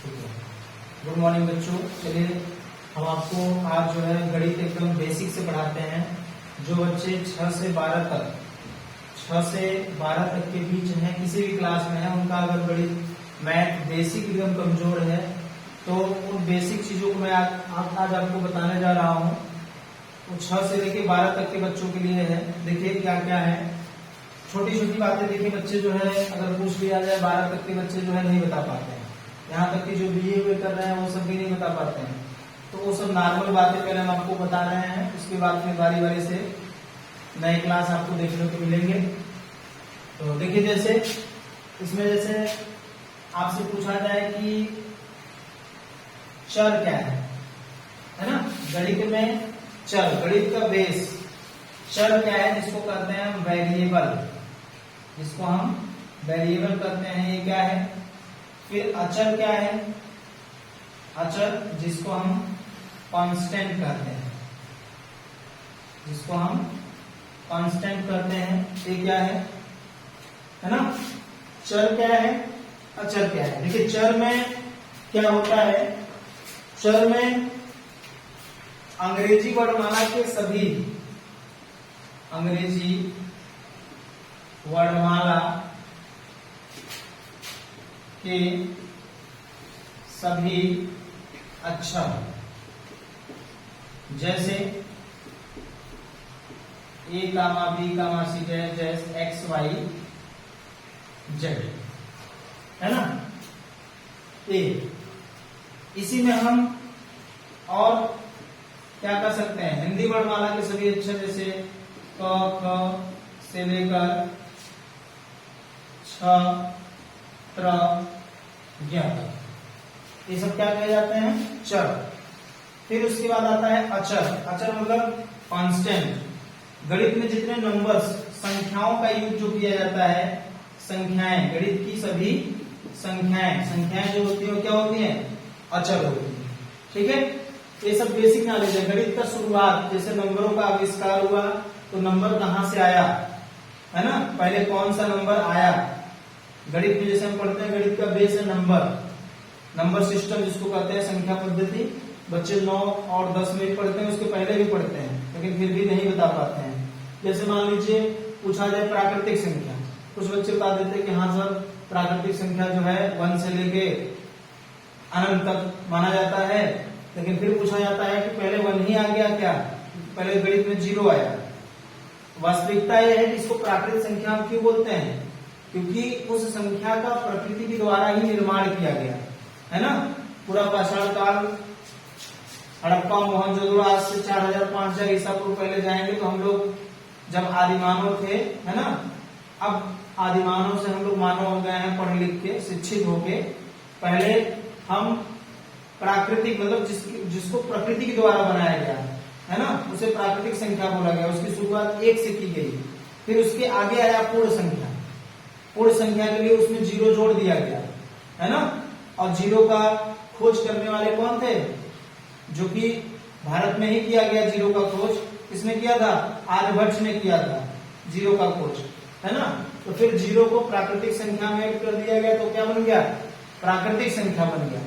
Good morning बच्चों। चलिए हम आपको आज जो है गणित एकदम बेसिक से पढ़ाते हैं। जो बच्चे 6 से 12 तक के बीच हैं, किसी भी क्लास में है, उनका अगर गणित मैथ बेसिक एकदम कमजोर है तो उन बेसिक चीजों को मैं आज आपको बताने जा रहा हूँ। वो 6 से लेके 12 तक के बच्चों के लिए है। देखिए क्या क्या है, छोटी छोटी बातें। देखिए बच्चे जो है अगर पूछ लिया जाए 12 तक के बच्चे जो है नहीं बता पाते हैं। यहाँ तक कि जो बीए हुए कर रहे हैं वो सब भी नहीं बता पाते हैं। तो वो सब नॉर्मल बातें पहले हम आपको बता रहे हैं, उसके बाद में बारी बारी से नए क्लास आपको देखने को मिलेंगे। तो देखिए जैसे इसमें जैसे आपसे पूछा जाए कि चर क्या है ना। गणित में चर, गणित का बेस चर क्या है, जिसको कहते हैं हम वेरिएबल, जिसको हम वेरिएबल कहते हैं। ये क्या है? फिर अचर क्या है? अचर जिसको हम कांस्टेंट कहते हैं, जिसको हम कांस्टेंट कहते हैं। ये क्या है ना। चर क्या है, अचर क्या है। देखिए चर में क्या होता है, चर में अंग्रेजी वर्णमाला के सभी, अंग्रेजी वर्णमाला के सभी अक्षर, जैसे A, B, C, जैसे X, Y, Z, है ना। ए इसी में हम और क्या कर सकते हैं, हिंदी वर्णमाला के सभी अक्षर, जैसे क, ख से लेकर छ, त्र, ज्ञ, ये सब क्या कहे जाते हैं, चर। फिर उसके बाद आता है अचर। अचर मतलब कांस्टेंट। गणित में जितने नंबर्स, संख्याओं का यूज जो किया जाता है, संख्याएं, गणित की सभी संख्याएं जो होती है क्या होती है, अचर होती है। ठीक है, ये सब बेसिक नॉलेज है। गणित का शुरुआत, जैसे नंबरों का आविष्कार हुआ तो नंबर कहां से आया, है ना, पहले कौन सा नंबर आया। गणित में जैसे हम पढ़ते हैं, गणित का बेस है नंबर सिस्टम जिसको कहते हैं, संख्या पद्धति। बच्चे 9 और 10 में पढ़ते हैं, उसके पहले भी पढ़ते हैं, लेकिन फिर भी नहीं बता पाते हैं। जैसे मान लीजिए पूछा जाए प्राकृतिक संख्या, कुछ बच्चे बता देते हैं कि हाँ सर प्राकृतिक संख्या जो है 1 से लेके अनंत तक माना जाता है। लेकिन फिर पूछा जाता है कि पहले 1 ही आ गया क्या, पहले गणित में 0 आया। वास्तविकता यह है कि इसको प्राकृतिक संख्या हम क्यों बोलते हैं, क्योंकि उस संख्या का प्रकृति के द्वारा ही निर्माण किया गया है ना। पूरा पाषाण काल, हड़प्पा, मोहनजोदड़ो, आज से 4000-5000 ईसा पूर्व पहले जाएंगे तो हम लोग जब आदिमानव थे, है ना, अब आदिमानव से हम लोग मानव हो गए हैं, पढ़ लिख के शिक्षित होके। पहले हम प्राकृतिक मतलब जिसको प्रकृति के द्वारा बनाया गया है ना, उसे प्राकृतिक संख्या बोला गया। उसकी शुरुआत 1 से की गई। फिर उसके आगे आया पूर्ण संख्या। पूर्ण संख्या के लिए उसमें 0 जोड़ दिया गया, है ना। और 0 का खोज करने वाले कौन थे, जो कि भारत में ही किया गया 0 का खोज। किसने किया था, आर्यभट्ट ने किया था 0 का खोज, है ना। तो फिर 0 को प्राकृतिक संख्या में ऐड कर दिया गया, तो क्या बन गया, प्राकृतिक संख्या बन गया,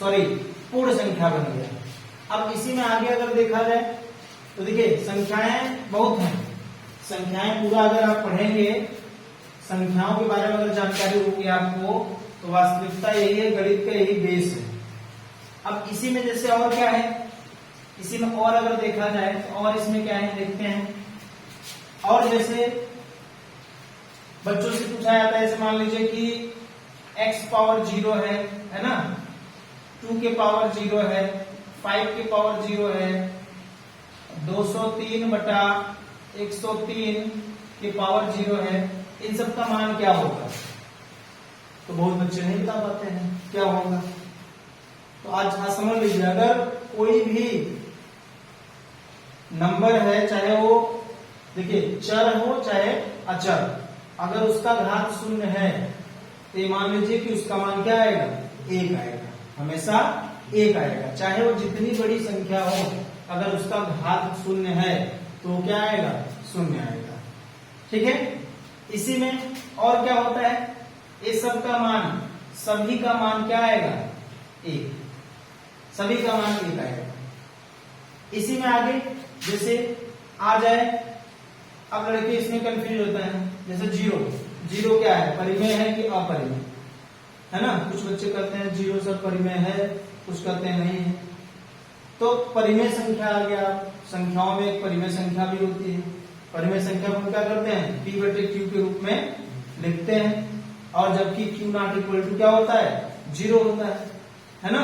सॉरी पूर्ण संख्या बन गया। अब इसी में आगे अगर देखा जाए तो देखिए संख्याएं बहुत हैं। संख्याएं पूरा अगर आप पढ़ेंगे, संख्याओं के बारे में अगर जानकारी होगी आपको, तो वास्तविकता यही है, गणित का यही बेस है। अब इसी में जैसे और क्या है, इसी में और अगर देखा जाए तो और इसमें क्या है देखते हैं। और जैसे बच्चों से पूछा जाता है, जैसे मान लीजिए कि x पावर 0 है ना, 2 के पावर 0 है, 5 के पावर 0 है, 203/103 के पावर 0 है। इन सब का मान क्या होगा, तो बहुत बच्चे नहीं बता पाते हैं क्या होगा। तो आज समझ लीजिए, अगर कोई भी नंबर है, चाहे वो देखिए चर हो चाहे अचर, अगर उसका घात 0 है तो ये मान लीजिए कि उसका मान क्या आएगा, 1 आएगा, हमेशा 1 आएगा। चाहे वो जितनी बड़ी संख्या हो, अगर उसका घात 0 है तो क्या आएगा, 0 आएगा। ठीक है, इसी में और क्या होता है, ये सब का मान, सभी का मान क्या आएगा, 1, सभी का मान 1 आएगा। इसी में आगे जैसे आ जाए, अब लड़के इसमें कंफ्यूज होता है, जैसे 0, 0 क्या है, परिमेय है कि अपरिमेय है ना। कुछ बच्चे कहते हैं 0 सर परिमेय है, कुछ कहते हैं नहीं है। तो परिमेय संख्या आ गया, संख्याओं में एक परिमेय संख्या भी होती है। परिमेय संख्या को हम क्या करते हैं, p बटे q के रूप में लिखते हैं, और जबकि q नॉट इक्वल टू क्या होता है, 0 होता है ना।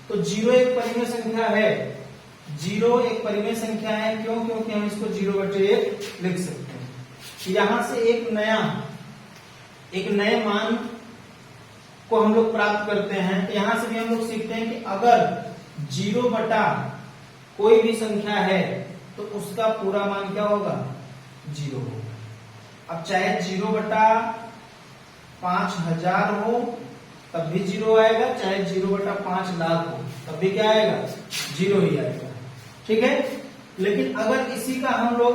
तो 0 एक परिमेय संख्या है, 0 एक परिमेय संख्या है, क्यों, क्योंकि हम इसको 0 बटे 1 लिख सकते हैं। यहां से एक नए मान को हम लोग प्राप्त करते हैं। तो यहां से भी हम लोग सीखते हैं कि अगर 0 बटा कोई भी संख्या है तो उसका पूरा मान क्या होगा, 0 होगा। अब चाहे 0 बटा 5000 हो तब भी 0 आएगा, चाहे 0 बटा 5 लाख हो तब भी क्या आएगा, 0 ही आएगा। ठीक है। लेकिन अगर इसी का हम लोग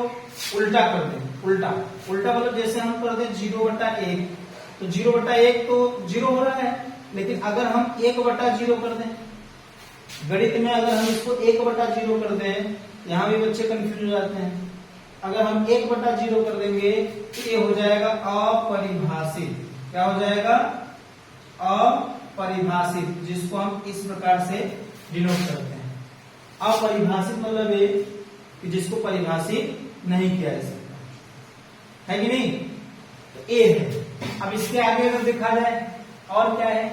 उल्टा कर दें, उल्टा मतलब जैसे हम कर दें 0 बटा 1, तो 0 बटा 1 तो 0 हो रहा है, लेकिन अगर हम 1 बटा 0 कर दें, गणित में अगर हम इसको 1 बटा 0 कर दें, यहां भी बच्चे कंफ्यूज हो जाते हैं। अगर हम 1 बटा 0 कर देंगे तो ये हो जाएगा अपरिभाषित। क्या हो जाएगा, अपरिभाषित, जिसको हम इस प्रकार से डिनोट करते हैं। अपरिभाषित मतलब ये कि जिसको परिभाषित नहीं किया जा सकता, है कि नहीं। तो ए है। अब इसके आगे अगर देखा जाए और क्या है,